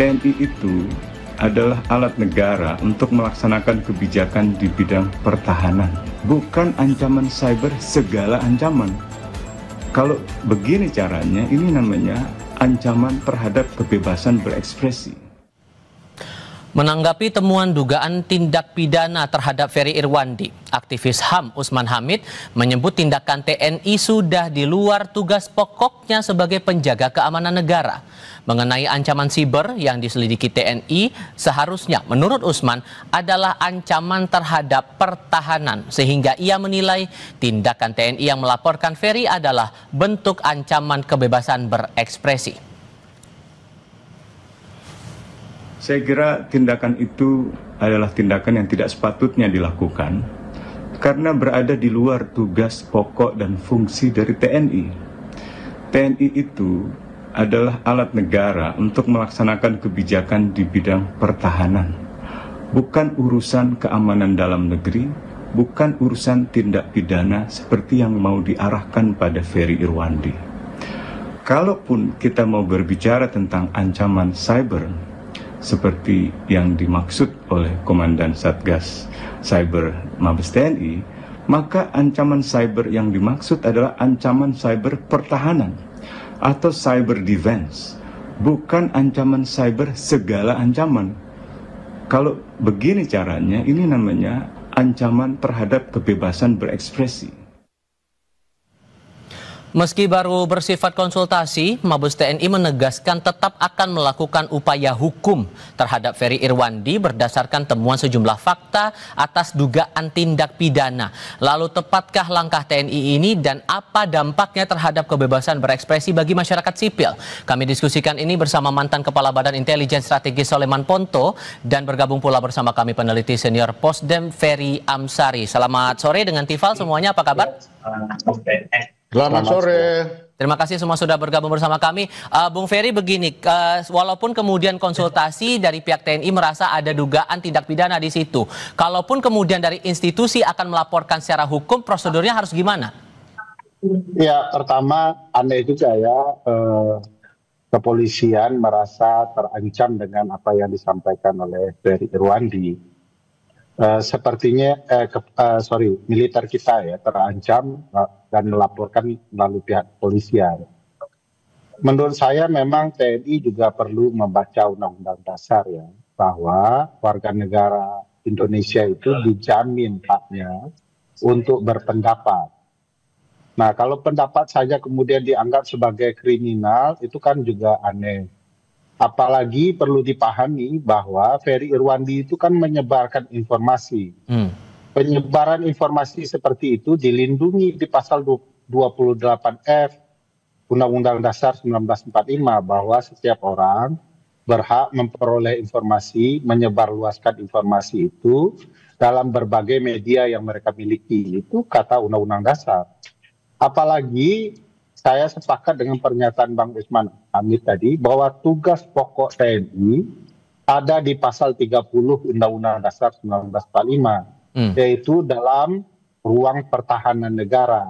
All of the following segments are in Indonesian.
TNI itu adalah alat negara untuk melaksanakan kebijakan di bidang pertahanan, bukan ancaman cyber segala ancaman. Kalau begini caranya, ini namanya ancaman terhadap kebebasan berekspresi. Menanggapi temuan dugaan tindak pidana terhadap Ferry Irwandi, aktivis HAM Usman Hamid menyebut tindakan TNI sudah di luar tugas pokoknya sebagai penjaga keamanan negara. Mengenai ancaman siber yang diselidiki TNI, seharusnya menurut Usman adalah ancaman terhadap pertahanan, sehingga ia menilai tindakan TNI yang melaporkan Ferry adalah bentuk ancaman kebebasan berekspresi. Saya kira tindakan itu adalah tindakan yang tidak sepatutnya dilakukan karena berada di luar tugas pokok dan fungsi dari TNI. TNI itu adalah alat negara untuk melaksanakan kebijakan di bidang pertahanan, bukan urusan keamanan dalam negeri, bukan urusan tindak pidana seperti yang mau diarahkan pada Ferry Irwandi. Kalaupun kita mau berbicara tentang ancaman cyber, seperti yang dimaksud oleh Komandan Satgas Cyber Mabes TNI, maka ancaman cyber yang dimaksud adalah ancaman cyber pertahanan atau cyber defense, bukan ancaman cyber segala ancaman. Kalau begini caranya, ini namanya ancaman terhadap kebebasan berekspresi. Meski baru bersifat konsultasi, Mabes TNI menegaskan tetap akan melakukan upaya hukum terhadap Ferry Irwandi berdasarkan temuan sejumlah fakta atas dugaan tindak pidana. Lalu tepatkah langkah TNI ini dan apa dampaknya terhadap kebebasan berekspresi bagi masyarakat sipil? Kami diskusikan ini bersama mantan Kepala Badan Intelijen Strategis Soleman Ponto dan bergabung pula bersama kami peneliti senior Posdem Ferry Amsari. Selamat sore dengan Tifal, semuanya apa kabar? Selamat sore. Terima kasih semua sudah bergabung bersama kami. Bung Ferry, begini, walaupun kemudian konsultasi dari pihak TNI merasa ada dugaan tindak pidana di situ, kalaupun kemudian dari institusi akan melaporkan secara hukum, prosedurnya harus gimana? Ya, pertama aneh juga ya, kepolisian merasa terancam dengan apa yang disampaikan oleh Ferry Irwandi. Sepertinya militer kita ya terancam dan melaporkan melalui pihak kepolisian. Menurut saya memang TNI juga perlu membaca Undang-Undang Dasar ya, bahwa warga negara Indonesia itu dijamin haknya untuk berpendapat. Nah, kalau pendapat saja kemudian dianggap sebagai kriminal, itu kan juga aneh. Apalagi perlu dipahami bahwa Ferry Irwandi itu kan menyebarkan informasi. Penyebaran informasi seperti itu dilindungi di pasal 28F Undang-Undang Dasar 1945 bahwa setiap orang berhak memperoleh informasi, menyebarluaskan informasi itu dalam berbagai media yang mereka miliki. Itu kata Undang-Undang Dasar. Apalagi saya sepakat dengan pernyataan Bang Usman Hamid tadi bahwa tugas pokok TNI ada di pasal 30 Undang-Undang Dasar 1945, yaitu dalam ruang pertahanan negara.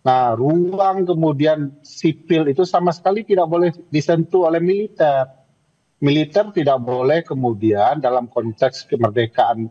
Nah, ruang kemudian sipil itu sama sekali tidak boleh disentuh oleh militer. Militer tidak boleh kemudian dalam konteks kemerdekaan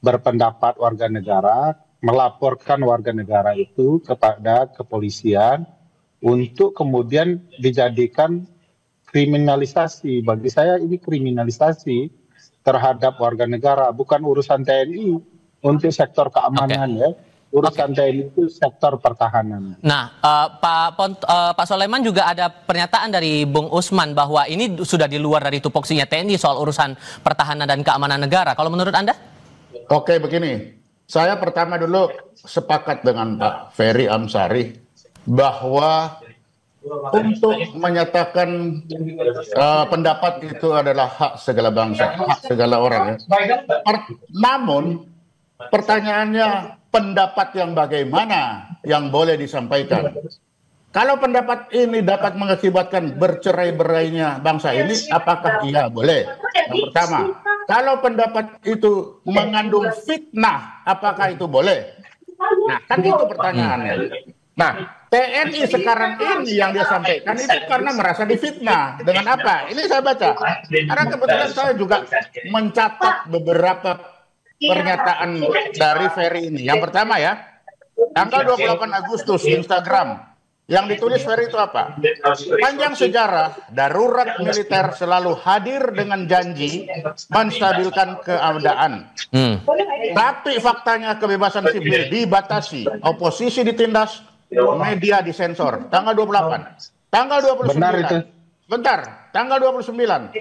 berpendapat warga negara melaporkan warga negara itu kepada kepolisian untuk kemudian dijadikan kriminalisasi. Bagi saya ini kriminalisasi terhadap warga negara, bukan urusan TNI untuk sektor keamanan ya. Urusan TNI itu sektor pertahanan. Nah, Pak Soleman juga ada pernyataan dari Bung Usman bahwa ini sudah di luar dari tupoksinya TNI soal urusan pertahanan dan keamanan negara. Kalau menurut Anda? Oke, begini. Saya pertama dulu sepakat dengan Pak Ferry Amsari bahwa untuk menyatakan pendapat itu adalah hak segala bangsa, hak segala orang. Ya. Namun pertanyaannya pendapat yang bagaimana yang boleh disampaikan? Kalau pendapat ini dapat mengakibatkan bercerai-berainya bangsa ini, apakah iya boleh? Yang pertama, kalau pendapat itu mengandung fitnah, apakah itu boleh? Nah, kan itu pertanyaannya. Nah, TNI sekarang ini yang dia sampaikan itu karena merasa difitnah. Dengan apa? Ini saya baca. Karena kebetulan saya juga mencatat beberapa pernyataan dari Ferry ini. Yang pertama ya, tanggal 28 Agustus Instagram. Yang ditulis Ferry itu apa? Panjang sejarah, darurat militer selalu hadir dengan janji menstabilkan keadaan. Tapi faktanya kebebasan sipil dibatasi, oposisi ditindas, media disensor. Tanggal 28. Tanggal 29. Benar itu. Bentar, tanggal 29.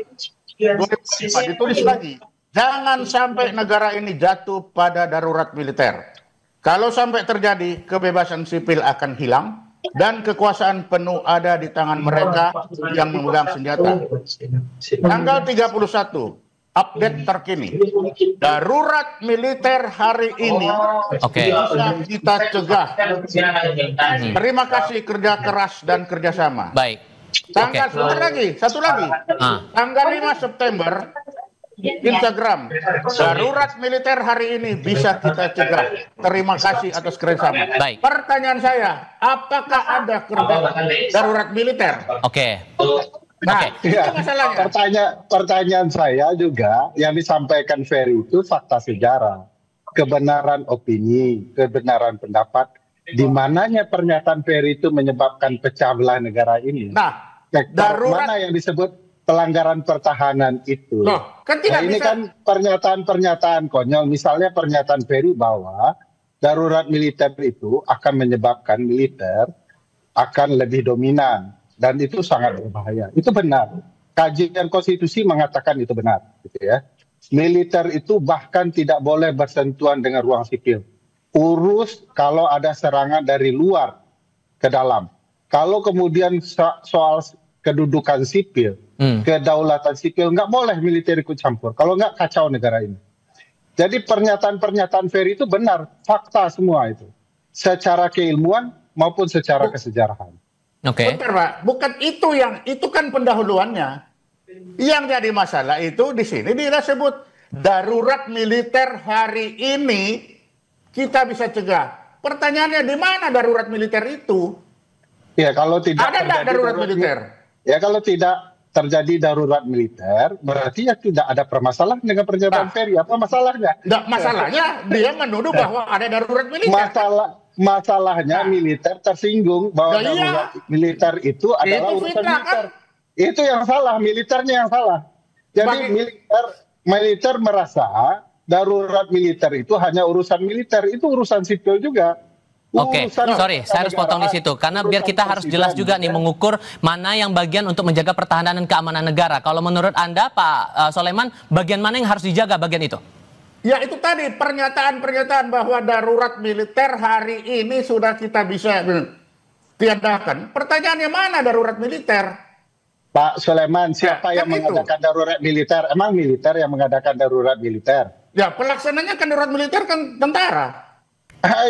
2005 ditulis lagi. Jangan sampai negara ini jatuh pada darurat militer. Kalau sampai terjadi, kebebasan sipil akan hilang dan kekuasaan penuh ada di tangan mereka yang memegang senjata. Tanggal 31, update terkini. Darurat militer hari ini bisa kita cegah. Terima kasih kerja keras dan kerjasama. Baik. Tanggal satu lagi. Tanggal 5 September, Instagram, darurat militer hari ini bisa kita cegah. Terima kasih atas kerjasama. Baik. Pertanyaan saya, apakah ada kerja darurat militer? Oke. Nah, itu Ya, masalahnya. pertanyaan saya juga yang disampaikan Ferry itu fakta sejarah, kebenaran opini, kebenaran pendapat. Di mananya pernyataan Ferry itu menyebabkan pecah belah negara ini? Nah, Sektor darurat mana yang disebut pelanggaran pertahanan itu? loh, kan tidak Nah, ini bisa. kan pernyataan-pernyataan konyol. Misalnya pernyataan Ferry bahwa darurat militer itu akan menyebabkan militer akan lebih dominan dan itu sangat berbahaya. Itu benar. Kajian konstitusi mengatakan itu benar, gitu ya. Militer itu bahkan tidak boleh bersentuhan dengan ruang sipil. Urus kalau ada serangan dari luar ke dalam. Kalau kemudian soal kedudukan sipil, kedaulatan sipil, nggak boleh militer ikut campur. Kalau nggak kacau negara ini. Jadi pernyataan-pernyataan Ferry itu benar, fakta semua itu. Secara keilmuan maupun secara kesejarahan. Oke. Bentar, Pak. Bukan itu kan pendahuluannya. Yang jadi masalah itu di sini dia sebut darurat militer hari ini kita bisa cegah. Pertanyaannya di mana darurat militer itu? Ya, kalau tidak Ada nggak darurat militer? Ya, kalau tidak terjadi darurat militer, berarti ya tidak ada permasalahan dengan pernyataan Nah. Ferry. Apa masalahnya? Nggak, masalahnya dia menuduh bahwa ada darurat militer. Masalahnya militer tersinggung bahwa Nah, iya. darurat militer itu adalah Itu urusan fitnah, militer. kan? Itu yang salah, militernya yang salah. Jadi militer merasa darurat militer itu hanya urusan militer, itu urusan sipil juga. Oke, sorry, saya harus potong di situ karena biar kita harus jelas juga nih mengukur mana yang bagian untuk menjaga pertahanan dan keamanan negara. Kalau menurut Anda, Pak Soleman, bagian mana yang harus dijaga bagian itu? Ya itu tadi pernyataan-pernyataan bahwa darurat militer hari ini sudah kita bisa tiadakan. Pertanyaannya mana darurat militer? Pak Soleman, siapa Ya, yang kan itu. mengadakan darurat militer? Emang militer yang mengadakan darurat militer? Ya pelaksananya kan darurat militer kan tentara.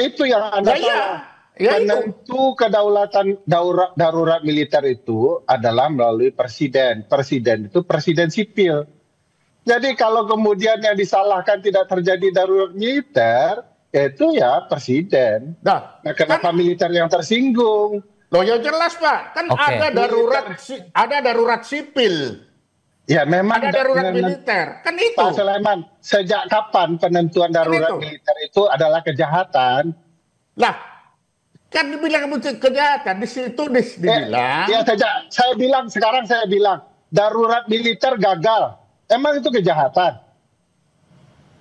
Itu yang Anda Ya, iya. salah. Ya, itu. Penentu kedaulatan darurat militer itu adalah melalui presiden. Presiden itu presiden sipil. Jadi kalau kemudian yang disalahkan tidak terjadi darurat militer, itu ya presiden. Nah, Kenapa militer yang tersinggung? loh ya jelas Pak, kan Oke. ada darurat sipil, Ya memang ada darurat militer, kan itu. Pak Sulaiman, sejak kapan penentuan darurat itu. militer itu adalah kejahatan? Lah, kan dibilang kejahatan di situ dibilang. Ya sekarang saya bilang darurat militer gagal. Emang itu kejahatan?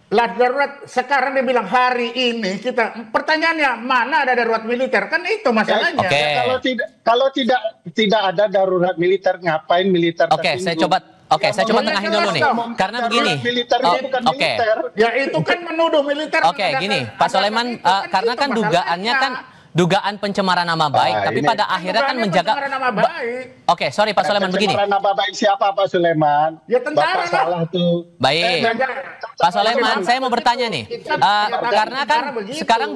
Lah darurat sekarang dibilang hari ini kita pertanyaannya mana ada darurat militer, kan itu masalahnya. Oke. Ya, kalau tidak ada darurat militer, ngapain militer Oke, saya coba tengahin dulu nih. Karena begini. Militer itu bukan Oke. militer. Ya itu kan menuduh militer. Oke, gini, Pak Soleman, karena kan dugaannya kan dugaan pencemaran nama baik, tapi ini- pada akhirnya kan menjaga. nama baik. Oke, sorry Pak Soleman begini. Pencemaran nama baik siapa Pak Sulaiman? Ya, tentara Bapak lah. salah tuh. Baik. Pak Soleman, saya mau bertanya nih, karena kan sekarang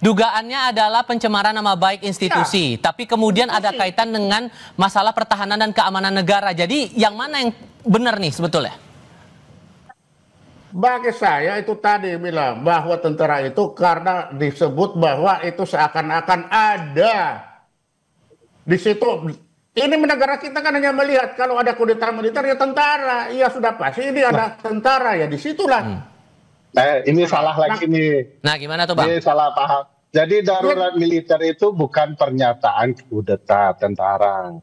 dugaannya adalah pencemaran nama baik institusi, tapi kemudian ada kaitan dengan masalah pertahanan dan keamanan negara. Jadi yang mana yang benar nih sebetulnya? Bagi saya itu tadi bilang bahwa tentara itu karena disebut bahwa itu seakan-akan ada di situ. Ini negara kita kan hanya melihat kalau ada kudeta militer ya tentara, ya sudah pasti ini ada tentara ya disitulah. Ini salah lagi nih. Nah, gimana tuh Bang? Ini salah paham. Jadi darurat militer itu bukan pernyataan kudeta tentara.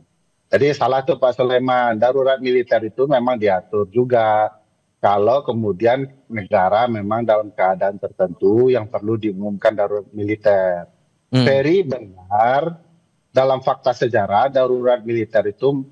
Jadi salah tuh Pak Soleman. Darurat militer itu memang diatur juga. Kalau kemudian negara memang dalam keadaan tertentu yang perlu diumumkan darurat militer. Very benar, dalam fakta sejarah darurat militer itu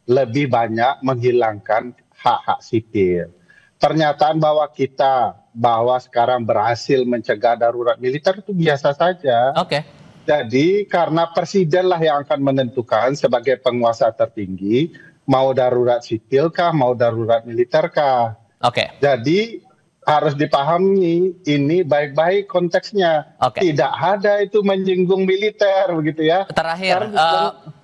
lebih banyak menghilangkan hak-hak sipil. Pernyataan bahwa sekarang berhasil mencegah darurat militer itu biasa saja. Oke. Jadi karena presiden lah yang akan menentukan sebagai penguasa tertinggi mau darurat sipil kah, mau darurat militer kah. Oke. Jadi harus dipahami ini baik-baik konteksnya. Oke. Tidak ada itu menyinggung militer begitu ya. Terakhir,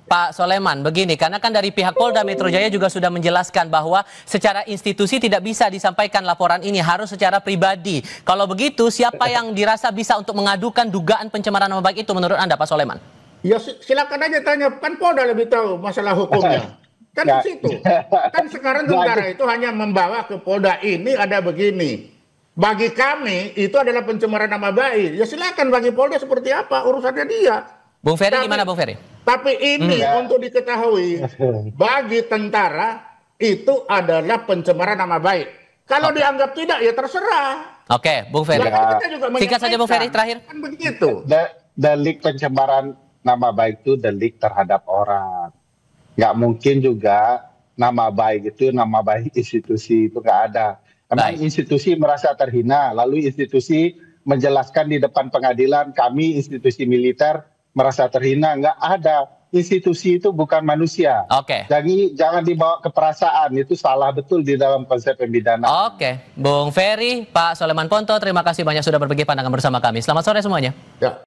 Pak Soleman, begini, karena kan dari pihak Polda Metro Jaya juga sudah menjelaskan bahwa secara institusi tidak bisa disampaikan laporan ini, harus secara pribadi. Kalau begitu, siapa yang dirasa bisa untuk mengadukan dugaan pencemaran nama baik itu menurut Anda, Pak Soleman? Ya silakan aja tanya, kan Polda lebih tahu masalah hukumnya. Kan di situ. Kan sekarang tentara itu hanya membawa ke Polda ini ada begini. Bagi kami itu adalah pencemaran nama baik. Ya silakan bagi Polda seperti apa urusannya dia. Bung Ferry gimana Bung Ferry? Tapi ini untuk diketahui bagi tentara itu adalah pencemaran nama baik. Kalau dianggap tidak ya terserah. Oke, Bung Ferry. Singkat saja Bung Ferry terakhir. Kan begitu. Delik pencemaran nama baik itu delik terhadap orang. Nggak mungkin juga nama baik institusi itu nggak ada. Karena institusi merasa terhina, lalu institusi menjelaskan di depan pengadilan kami institusi militer merasa terhina, nggak ada. Institusi itu bukan manusia. Oke. Jadi jangan dibawa ke perasaan, itu salah betul di dalam konsep pemidanaan. Oke, Bung Ferry, Pak Soleman Ponto, terima kasih banyak sudah berbagi pandangan bersama kami. Selamat sore semuanya. Ya.